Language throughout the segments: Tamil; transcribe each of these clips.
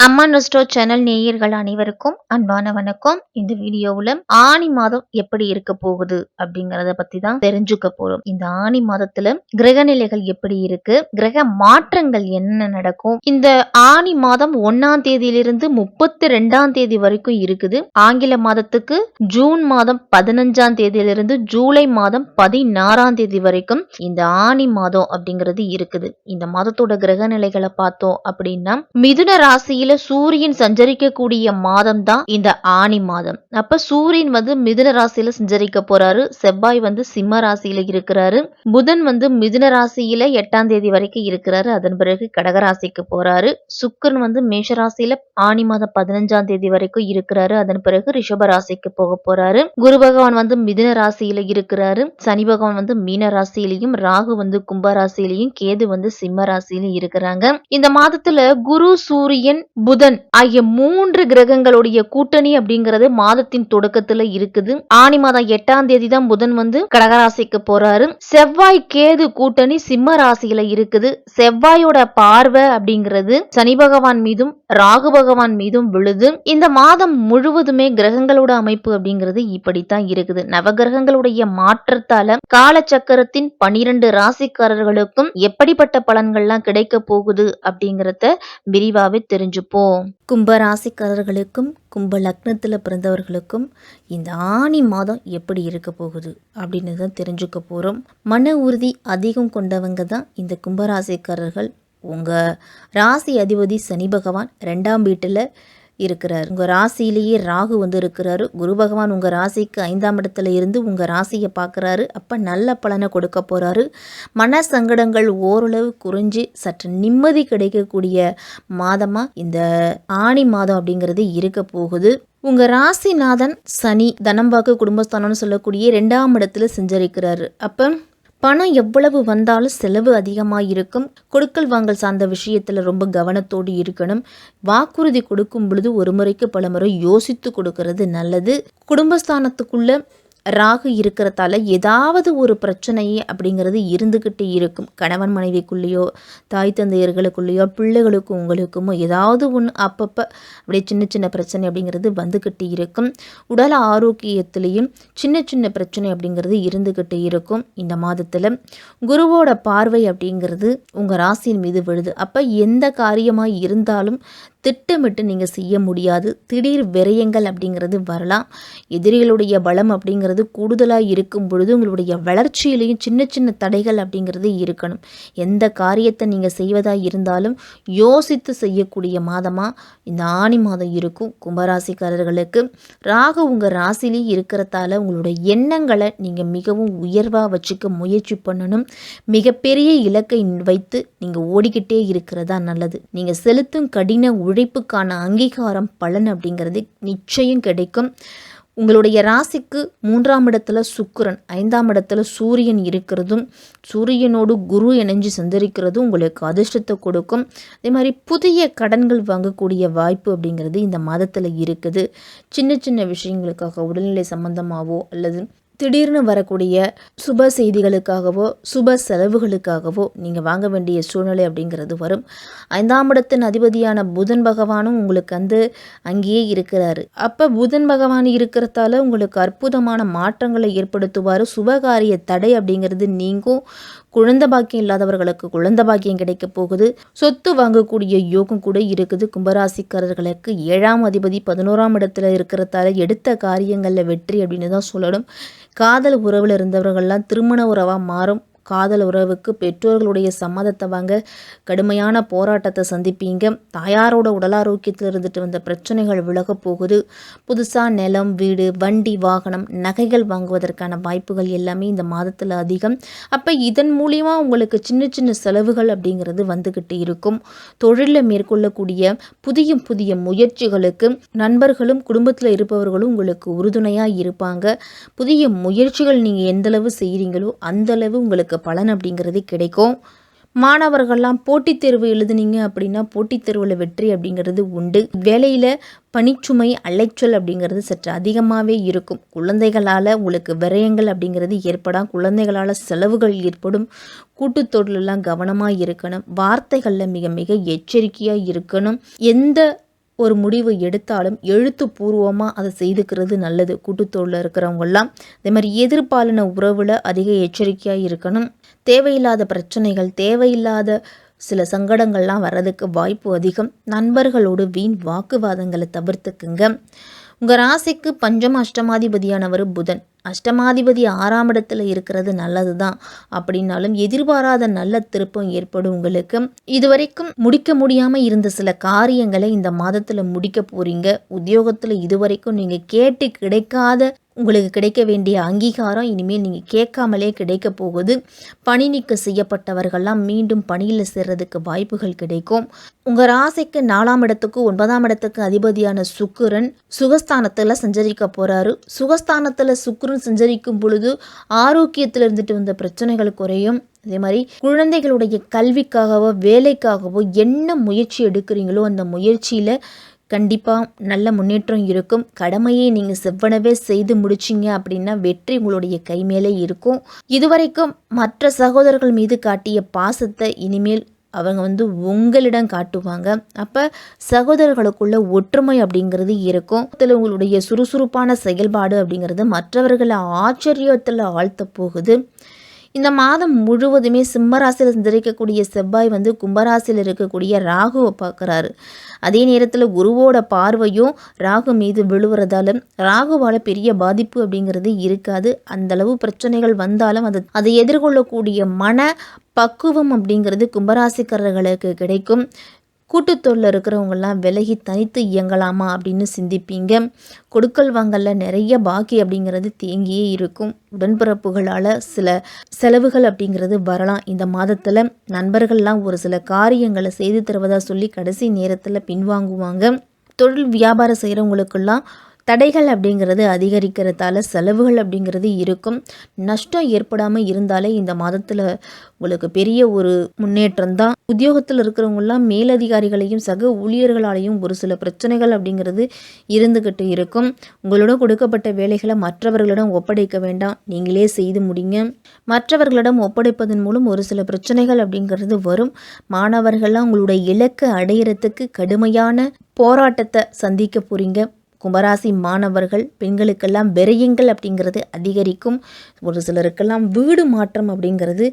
அம்மா நொஸ்டோ சேனல் நேயர்கள் அனைவருக்கும் அன்பான வணக்கம். இந்த வீடியோவுல ஆனி மாதம் எப்படி இருக்க போகுது அப்படிங்கறத பத்தி தான் தெரிஞ்சுக்க போறோம். இந்த ஆனி மாதத்துல கிரக நிலைகள் எப்படி இருக்கு, கிரக மாற்றங்கள் என்ன நடக்கும், இந்த ஆனி மாதம் 1ஆம் தேதியிலிருந்து 32ஆம் தேதி வரைக்கும் இருக்குது. ஆங்கில மாதத்துக்கு ஜூன் மாதம் 15ஆம் தேதியிலிருந்து ஜூலை மாதம் 16ஆம் தேதி வரைக்கும் இந்த ஆனி மாதம் அப்படிங்கிறது இருக்குது. இந்த மாதத்தோட கிரக நிலைகளை பார்த்தோம் அப்படின்னா மிதுன ராசியில சூரியன் சஞ்சரிக்கக்கூடிய மாதம் தான் இந்த ஆனி மாதம். அப்ப சூரியன் மிதுன ராசியில சஞ்சரிக்க போறாரு. செவ்வாய் சிம்ம ராசியில இருக்கிறாரு. புதன் மிதுன ராசியில 8ஆம் தேதி வரைக்கும் இருக்கிறாரு. அதன் பிறகு கடகராசிக்கு போறாரு. சுக்கிரன் மேஷ ராசியில ஆனி மாதம் 15ஆம் தேதி வரைக்கும் இருக்கிறாரு. அதன் பிறகு ரிஷப ராசிக்கு போக போறாரு. குரு பகவான் மிதுன ராசியில இருக்கிறாரு. சனி பகவான் மீன ராசியிலையும், ராகு கும்ப ராசியிலையும், கேது சிம்ம ராசியிலும் இருக்கிறாங்க. இந்த மாதத்துல குரு, சூரியன், புதன் ஆகிய 3 கிரகங்களுடைய கூட்டணி அப்படிங்கிறது மாதத்தின் தொடக்கத்துல இருக்குது. ஆனி மாதம் 8ஆம் தேதி தான் புதன் கடகராசிக்கு போறாரு. செவ்வாய் கேது கூட்டணி சிம்ம ராசியில இருக்குது. செவ்வாயோட பார்வை அப்படிங்கிறது சனி பகவான் மீதும் ராகு பகவான் மீதும் விழுது. இந்த மாதம் முழுவதுமே கிரகங்களோட அமைப்பு அப்படிங்கிறது இப்படித்தான் இருக்குது. நவகிரகங்களுடைய மாற்றத்தால காலச்சக்கரத்தின் 12 ராசிக்காரர்களுக்கும் எப்படிப்பட்ட பலன்கள்லாம் கிடைக்க போகுது அப்படிங்கறத விரிவாவே தெரிஞ்சுப்போம். கும்ப ராசிக்காரர்களுக்கும் கும்ப லக்னத்தில் பிறந்தவர்களுக்கும் இந்த ஆனி மாதம் எப்படி இருக்க போகுது அப்படின்னு தான் தெரிஞ்சுக்க போகிறோம். மன உறுதி அதிகம் கொண்டவங்க தான் இந்த கும்பராசிக்காரர்கள். உங்கள் ராசி அதிபதி சனி பகவான் 2ஆம் வீட்டில் இருக்கிறார். உங்கள் ராசியிலேயே ராகு இருக்கிறாரு. குரு பகவான் உங்கள் ராசிக்கு 5ஆம் இடத்துல இருந்து உங்கள் ராசியை பார்க்குறாரு. அப்போ நல்ல பலனை கொடுக்க போகிறாரு. மன சங்கடங்கள் ஓரளவு குறைஞ்சி சற்று நிம்மதி கிடைக்கக்கூடிய மாதமாக இந்த ஆனி மாதம் அப்படிங்கிறது இருக்க போகுது. உங்கள் ராசிநாதன் சனி தனம்பாக்கு குடும்பஸ்தானம்னு சொல்லக்கூடிய 2ஆம் இடத்துல சஞ்சரிக்கிறாரு. அப்போ பணம் எவ்வளவு வந்தாலும் செலவு அதிகமாக இருக்கும். கொடுக்கல் வாங்கல் சார்ந்த விஷயத்தில் ரொம்ப கவனத்தோடு இருக்கணும். வாக்குறுதி கொடுக்கும் பொழுது ஒரு முறைக்கு பல முறை யோசித்து கொடுக்கறது நல்லது. குடும்பஸ்தானத்துக்குள்ள ராகு இருக்கிறதால ஏதாவது ஒரு பிரச்சனை அப்படிங்கிறது இருந்துக்கிட்டே இருக்கும். கணவன் மனைவிக்குள்ளேயோ, தாய் தந்தையர்களுக்குள்ளேயோ, பிள்ளைகளுக்கும் உங்களுக்குமோ ஏதாவது ஒன்று அப்பப்போ அப்படியே சின்ன சின்ன பிரச்சனை அப்படிங்கிறது வந்துக்கிட்டே இருக்கும். உடல் ஆரோக்கியத்திலையும் சின்ன சின்ன பிரச்சனை அப்படிங்கிறது இருந்துக்கிட்டே இருக்கும். இந்த மாதத்தில் குருவோட பார்வை அப்படிங்கிறது உங்கள் ராசியின் மீது விழுது. அப்போ எந்த காரியமாக இருந்தாலும் திட்டமிட்டு நீங்கள் செய்ய முடியாது. திடீர் விரயங்கள் அப்படிங்கிறது வரலாம். எதிரிகளுடைய பலம் அப்படிங்கிறது கூடுதலாக இருக்கும் பொழுது உங்களுடைய வளர்ச்சியிலையும் சின்ன சின்ன தடைகள் அப்படிங்கிறது இருக்கணும். எந்த காரியத்தை நீங்கள் செய்வதாக இருந்தாலும் யோசித்து செய்யக்கூடிய மாதமாக இந்த ஆனி மாதம் இருக்கும். கும்பராசிக்காரர்களுக்கு ராகு உங்கள் ராசிலேயே இருக்கிறதால உங்களுடைய எண்ணங்களை நீங்கள் மிகவும் உயர்வாக வச்சுக்க முயற்சி பண்ணணும். மிகப்பெரிய இலக்கை வைத்து நீங்கள் ஓடிக்கிட்டே இருக்கிறதா நல்லது. நீங்கள் செலுத்தும் கடின உழைப்புக்கான அங்கீகாரம் பலன் அப்படிங்கிறது நிச்சயம் கிடைக்கும். உங்களுடைய ராசிக்கு 3ஆம் இடத்துல சுக்கிரன், 5ஆம் இடத்துல சூரியன் இருக்கிறதும், சூரியனோடு குரு இணைஞ்சு சந்தரிக்கிறதும் உங்களுக்கு அதிர்ஷ்டத்தை கொடுக்கும். அதே மாதிரி புதிய கடன்கள் வாங்கக்கூடிய வாய்ப்பு அப்படிங்கிறது இந்த மாதத்தில் இருக்குது. சின்ன சின்ன விஷயங்களுக்காக உடல்நிலை சம்பந்தமாகவோ அல்லது திடீர்னு வரக்கூடிய சுப செய்திகளுக்காகவோ சுப செலவுகளுக்காகவோ நீங்கள் வாங்க வேண்டிய சூழ்நிலை அப்படிங்கிறது வரும். 5ஆம் இடத்தின் அதிபதியான புதன் பகவானும் உங்களுக்கு அங்கேயே இருக்கிறாரு. அப்போ புதன் பகவான் இருக்கிறதால உங்களுக்கு அற்புதமான மாற்றங்களை ஏற்படுத்துவார். சுபகாரிய தடை அப்படிங்கிறது நீங்கும். குழந்தை பாக்கியம் இல்லாதவர்களுக்கு குழந்தை பாக்கியம் கிடைக்க போகுது. சொத்து வாங்கக்கூடிய யோகம் கூட இருக்குது. கும்பராசிக்காரர்களுக்கு 7ஆம் அதிபதி 11ஆம் இடத்துல இருக்கிறதால எடுத்த காரியங்களில் வெற்றி அப்படின்னு தான் சொல்லணும். காதல் உறவில் இருந்தவர்கள்லாம் திருமண உறவாக மாறும். காதல் உறவுக்கு பெற்றோர்களுடைய சம்மதத்தை வாங்க கடுமையான போராட்டத்தை சந்திப்பீங்க. தாயாரோட உடல் ஆரோக்கியத்தில் இருந்துட்டு வந்த பிரச்சனைகள் விலக போகுது. புதுசாக நிலம், வீடு, வண்டி, வாகனம், நகைகள் வாங்குவதற்கான வாய்ப்புகள் எல்லாமே இந்த மாதத்தில் அதிகம். அப்போ இதன் மூலிமா உங்களுக்கு சின்ன சின்ன செலவுகள் அப்படிங்கிறது வந்துக்கிட்டு இருக்கும். தொழிலில் மேற்கொள்ளக்கூடிய புதிய புதிய முயற்சிகளுக்கு நண்பர்களும் குடும்பத்தில் இருப்பவர்களும் உங்களுக்கு உறுதுணையாக இருப்பாங்க. புதிய முயற்சிகள் நீங்கள் எந்தளவு செய்கிறீங்களோ அந்தளவு உங்களுக்கு பலன் அப்படிங்கிறது கிடைக்கும். மாணவர்கள்லாம் போட்டித் தேர்வு எழுதுனீங்க அப்படின்னா போட்டித் தேர்வில் வெற்றி அப்படிங்கிறது உண்டு. வேலையில் பணிச்சுமை அலைச்சல் அப்படிங்கிறது சற்று அதிகமாகவே இருக்கும். குழந்தைகளால் உங்களுக்கு விரயங்கள் அப்படிங்கிறது ஏற்படும். குழந்தைகளால் செலவுகள் ஏற்படும். கூட்டுத்தொழிலெல்லாம் கவனமாக இருக்கணும். வார்த்தைகளில் மிக மிக எச்சரிக்கையாக இருக்கணும். எந்த ஒரு முடிவு எடுத்தாலும் எழுத்துப்பூர்வமாக அதை செய்துக்கிறது நல்லது. கூட்டுத்தொழில் இருக்கிறவங்கெல்லாம் அதே மாதிரி எதிர்பாலின உறவில் அதிக எச்சரிக்கையாக இருக்கணும். தேவையில்லாத பிரச்சனைகள், தேவையில்லாத சில சங்கடங்கள்லாம் வர்றதுக்கு வாய்ப்பு அதிகம். நண்பர்களோடு வீண் வாக்குவாதங்களை தவிர்த்துக்குங்க. உங்கள் ராசிக்கு பஞ்சம அஷ்டமாதிபதியானவர் புதன். அஷ்டமாதிபதி 6ஆம் இடத்துல இருக்கிறது நல்லது தான். அப்படின்னாலும் எதிர்பாராத நல்ல திருப்பம் ஏற்படும் உங்களுக்கு. இதுவரைக்கும் முடிக்க முடியாமல் இருந்த சில காரியங்களை இந்த மாதத்தில் முடிக்க போகிறீங்க. உத்தியோகத்தில் இதுவரைக்கும் நீங்கள் கேட்டு கிடைக்காத உங்களுக்கு கிடைக்க வேண்டிய அங்கீகாரம் இனிமேல் நீங்கள் கேட்காமலே கிடைக்க போகுது. பணி நீக்கம் செய்யப்பட்டவர்கள்லாம் மீண்டும் பணியில் சேர்றதுக்கு வாய்ப்புகள் கிடைக்கும். உங்கள் ராசிக்கு 4ஆம் இடத்துக்கு 9ஆம் இடத்துக்கு அதிபதியான சுக்கிரன் சுகஸ்தானத்தில் சஞ்சரிக்க போகிறாரு. சுகஸ்தானத்தில் சுக்கிரன் சஞ்சரிக்கும் பொழுது ஆரோக்கியத்தில் இருந்துட்டு வந்த பிரச்சனைகள் குறையும். அதே மாதிரி குழந்தைகளுடைய கல்விக்காகவோ வேலைக்காகவோ என்ன முயற்சி எடுக்கிறீங்களோ அந்த முயற்சியில் கண்டிப்பாக நல்ல முன்னேற்றம் இருக்கும். கடமையை நீங்கள் செவ்வனவே செய்து முடிச்சிங்க அப்படின்னா வெற்றி உங்களுடைய கை மேலே இருக்கும். இதுவரைக்கும் மற்ற சகோதரர்கள் மீது காட்டிய பாசத்தை இனிமேல் அவங்க உங்களிடம் காட்டுவாங்க. அப்போ சகோதரர்களுக்குள்ள ஒற்றுமை அப்படிங்கிறது இருக்கும். இதில் உங்களுடைய சுறுசுறுப்பான செயல்பாடு அப்படிங்கிறது மற்றவர்களை ஆச்சரியத்தில் ஆழ்த்த போகுது. இந்த மாதம் முழுவதுமே சிம்மராசியில் சஞ்சரிக்கக்கூடிய செவ்வாய் கும்பராசியில் இருக்கக்கூடிய ராகுவை பார்க்குறாரு. அதே நேரத்தில் குருவோட பார்வையும் ராகு மீது விழுவுறதால ராகுவால் பெரிய பாதிப்பு அப்படிங்கிறது இருக்காது. அந்தளவு பிரச்சனைகள் வந்தாலும் அதை எதிர்கொள்ளக்கூடிய மன பக்குவம் அப்படிங்கிறது கும்பராசிக்காரர்களுக்கு கிடைக்கும். கூட்டுத்தொழில் இருக்கிறவங்கெல்லாம் விலகி தனித்து இயங்கலாமா அப்படின்னு சிந்திப்பீங்க. கொடுக்கல் வாங்கல நிறைய பாக்கி அப்படிங்கிறது தேங்கியே இருக்கும். உடன்பிறப்புகளால் சில செலவுகள் அப்படிங்கிறது வரலாம். இந்த மாதத்தில் நண்பர்கள்லாம் ஒரு சில காரியங்களை செய்து தருவதாக சொல்லி கடைசி நேரத்தில் பின்வாங்குவாங்க. தொழில் வியாபாரம் செய்கிறவங்களுக்கெல்லாம் தடைகள் அப்படிங்கிறது அதிகரிக்கிறதால செலவுகள் அப்படிங்கிறது இருக்கும். நஷ்டம் ஏற்படாமல் இருந்தாலே இந்த மாதத்தில் உங்களுக்கு பெரிய ஒரு முன்னேற்றம் தான். உத்தியோகத்தில் இருக்கிறவங்களாம் மேலதிகாரிகளையும் சக ஊழியர்களாலையும் ஒரு சில பிரச்சனைகள் அப்படிங்கிறது இருந்துக்கிட்டு இருக்கும். உங்களோட கொடுக்கப்பட்ட வேலைகளை மற்றவர்களிடம் ஒப்படைக்க வேண்டாம், நீங்களே செய்து முடிங்க. மற்றவர்களிடம் ஒப்படைப்பதன் மூலம் ஒரு சில பிரச்சனைகள் அப்படிங்கிறது வரும். மாணவர்கள்லாம் உங்களுடைய இலக்கை அடையிறதுக்கு கடுமையான போராட்டத்தை சந்திக்க போகிறீங்க. கும்பராசி மாணவர்கள் பெண்களுக்கெல்லாம் விரயங்கள் அப்படிங்கிறது அதிகரிக்கும். ஒரு சிலருக்கெல்லாம் வீடு மாற்றம் அப்படிங்கிறது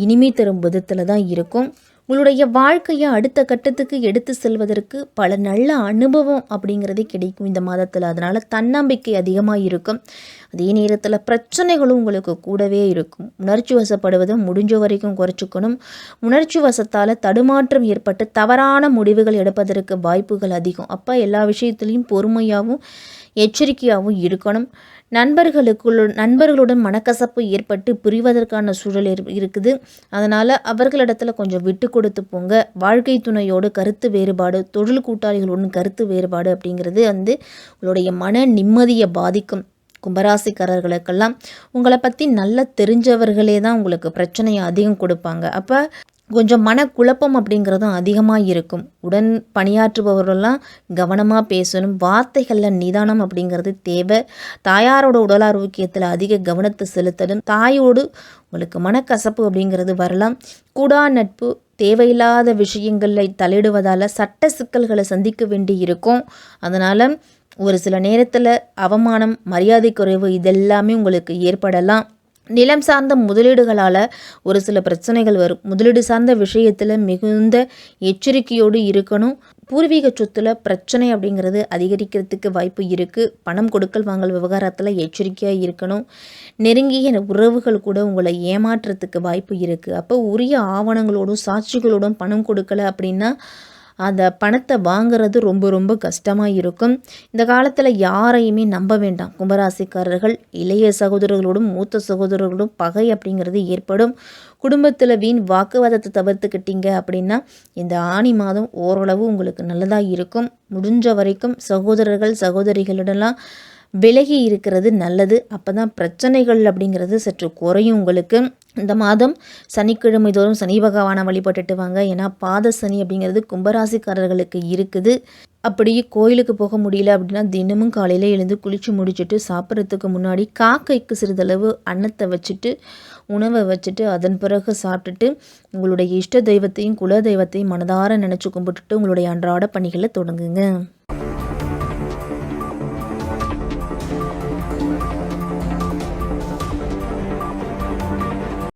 இனிமை தரும் விதத்தில் தான் இருக்கும். உங்களுடைய வாழ்க்கையை அடுத்த கட்டத்துக்கு எடுத்து செல்வதற்கு பல நல்ல அனுபவம் அப்படிங்கிறது கிடைக்கும் இந்த மாதத்தில். அதனால் தன்னம்பிக்கை அதிகமாக இருக்கும். அதே நேரத்தில் பிரச்சனைகளும் உங்களுக்கு கூடவே இருக்கும். உணர்ச்சி வசப்படுவதை முடிஞ்ச வரைக்கும் குறைச்சிக்கணும். உணர்ச்சி வசத்தால் தடுமாற்றம் ஏற்பட்டு தவறான முடிவுகள் எடுப்பதற்கு வாய்ப்புகள் அதிகம். அப்போ எல்லா விஷயத்துலையும் பொறுமையாகவும் எச்சரிக்கையாகவும் இருக்கணும். நண்பர்களுடன் மனக்கசப்பு ஏற்பட்டு பிரிவதற்கான சூழல் இருக்குது. அதனால் அவர்களிடத்தில் கொஞ்சம் விட்டு கொடுத்து போங்க. வாழ்க்கை துணையோடு கருத்து வேறுபாடு, தொழில் கூட்டாளிகளுடன் கருத்து வேறுபாடு அப்படிங்கிறது உங்களுடைய மன நிம்மதியை பாதிக்கும். கும்பராசிக்காரர்களுக்கெல்லாம் உங்களை பற்றி நல்லா தெரிஞ்சவர்களே தான் உங்களுக்கு பிரச்சனையை அதிகம் கொடுப்பாங்க. அப்போ கொஞ்சம் மனக்குழப்பம் அப்படிங்கிறதும் அதிகமாக இருக்கும். உடன் பணியாற்றுபவர்களெல்லாம் கவனமாக பேசணும். வார்த்தைகளில் நிதானம் அப்படிங்கிறது தேவை. தாயாரோட உடல் ஆரோக்கியத்தில் அதிக கவனத்தை செலுத்தணும். தாயோடு உங்களுக்கு மனக்கசப்பு அப்படிங்கிறது வரலாம். கூடா நட்பு தேவையில்லாத விஷயங்களில் தலையிடுவதால் சட்ட சிக்கல்களை சந்திக்க வேண்டி இருக்கும். அதனால் ஒரு சில நேரத்தில் அவமானம், மரியாதை குறைவு இதெல்லாமே உங்களுக்கு ஏற்படலாம். நிலம் சார்ந்த முதலீடுகளால் ஒரு சில பிரச்சனைகள் வரும். முதலீடு சார்ந்த விஷயத்தில் மிகுந்த எச்சரிக்கையோடு இருக்கணும். பூர்வீக சொத்தில் பிரச்சனை அப்படிங்கிறது அதிகரிக்கிறதுக்கு வாய்ப்பு இருக்குது. பணம் கொடுக்கல் வாங்கல் விவகாரத்தில் எச்சரிக்கையாக இருக்கணும். நெருங்கிய உறவுகள் கூட உங்களை ஏமாற்றுறதுக்கு வாய்ப்பு இருக்குது. அப்போ உரிய ஆவணங்களோடும் சாட்சிகளோடும் பணம் கொடுக்கல அப்படின்னா அந்த பணத்தை வாங்குறது ரொம்ப ரொம்ப கஷ்டமாக இருக்கும். இந்த காலத்தில் யாரையுமே நம்ப வேண்டாம். கும்பராசிக்காரர்கள் இளைய சகோதரர்களோடும் மூத்த சகோதரர்களோடும் பகை அப்படிங்கிறது ஏற்படும். குடும்பத்தில் வீண் வாக்குவாதத்தை தவிர்த்துக்கிட்டீங்க அப்படின்னா இந்த ஆனி மாதம் ஓரளவு உங்களுக்கு நல்லதாக இருக்கும். முடிஞ்ச வரைக்கும் சகோதரர்கள் சகோதரிகளிடலாம் விலகி இருக்கிறது நல்லது. அப்போ தான் பிரச்சனைகள் அப்படிங்கிறது சற்று குறையும் உங்களுக்கு. இந்த மாதம் சனிக்கிழமை தோறும் சனி பகவானை வழிபட்டுட்டு வாங்க. ஏன்னா பாத சனி அப்படிங்கிறது கும்பராசிக்காரர்களுக்கு இருக்குது. அப்படியே கோயிலுக்கு போக முடியல அப்படின்னா தினமும் காலையில் எழுந்து குளித்து முடிச்சுட்டு சாப்பிட்றதுக்கு முன்னாடி காக்கைக்கு சிறிதளவு அன்னத்தை வச்சுட்டு உணவை வச்சுட்டு அதன் பிறகு சாப்பிட்டுட்டு உங்களுடைய இஷ்ட தெய்வத்தையும் குல தெய்வத்தையும் மனதார நினச்சி கும்பிட்டுட்டு உங்களுடைய அன்றாட பணிகளை தொடங்குங்க.